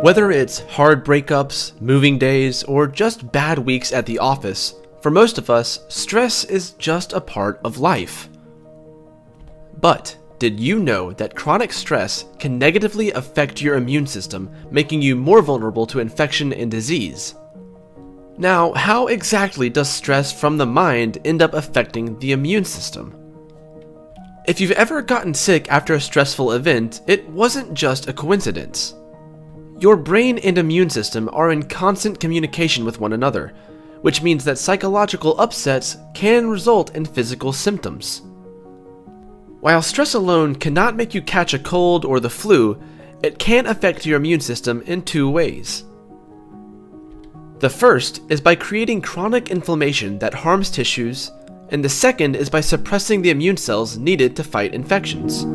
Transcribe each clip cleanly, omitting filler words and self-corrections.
Whether it's hard breakups, moving days, or just bad weeks at the office, for most of us, stress is just a part of life. But did you know that chronic stress can negatively affect your immune system, making you more vulnerable to infection and disease? Now, how exactly does stress from the mind end up affecting the immune system? If you've ever gotten sick after a stressful event, it wasn't just a coincidence. Your brain and immune system are in constant communication with one another, which means that psychological upsets can result in physical symptoms. While stress alone cannot make you catch a cold or the flu, it can affect your immune system in two ways. The first is by creating chronic inflammation that harms tissues, and the second is by suppressing the immune cells needed to fight infections.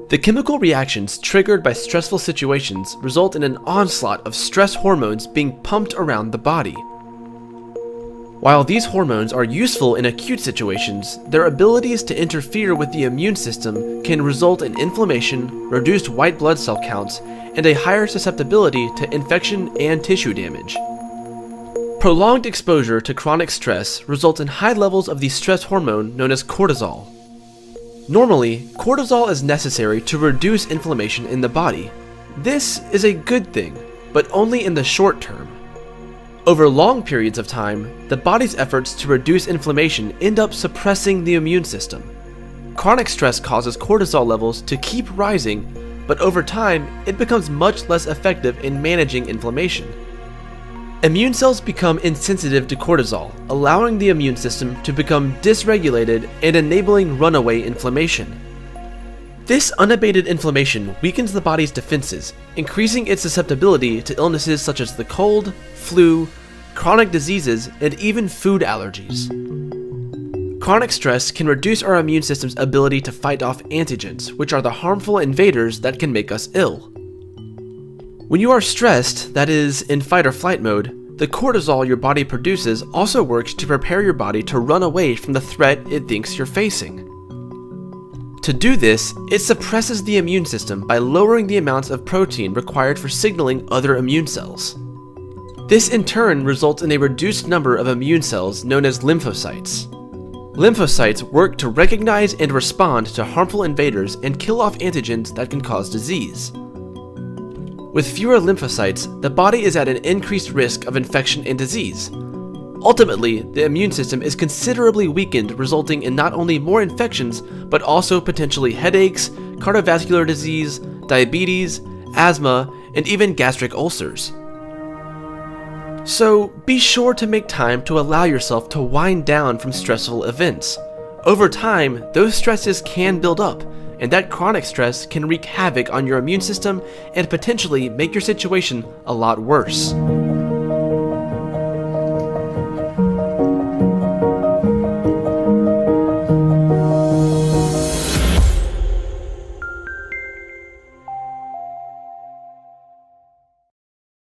The chemical reactions triggered by stressful situations result in an onslaught of stress hormones being pumped around the body. While these hormones are useful in acute situations, their abilities to interfere with the immune system can result in inflammation, reduced white blood cell counts, and a higher susceptibility to infection and tissue damage. Prolonged exposure to chronic stress results in high levels of the stress hormone known as cortisol. Normally, cortisol is necessary to reduce inflammation in the body. This is a good thing, but only in the short term. Over long periods of time, the body's efforts to reduce inflammation end up suppressing the immune system. Chronic stress causes cortisol levels to keep rising, but over time, it becomes much less effective in managing inflammation. Immune cells become insensitive to cortisol, allowing the immune system to become dysregulated and enabling runaway inflammation. This unabated inflammation weakens the body's defenses, increasing its susceptibility to illnesses such as the cold, flu, chronic diseases, and even food allergies. Chronic stress can reduce our immune system's ability to fight off antigens, which are the harmful invaders that can make us ill. When you are stressed, that is, in fight or flight mode, the cortisol your body produces also works to prepare your body to run away from the threat it thinks you're facing. To do this, it suppresses the immune system by lowering the amounts of protein required for signaling other immune cells. This in turn results in a reduced number of immune cells known as lymphocytes. Lymphocytes work to recognize and respond to harmful invaders and kill off antigens that can cause disease. With fewer lymphocytes, the body is at an increased risk of infection and disease. Ultimately, the immune system is considerably weakened, resulting in not only more infections, but also potentially headaches, cardiovascular disease, diabetes, asthma, and even gastric ulcers. So be sure to make time to allow yourself to wind down from stressful events. Over time, those stresses can build up, and that chronic stress can wreak havoc on your immune system and potentially make your situation a lot worse.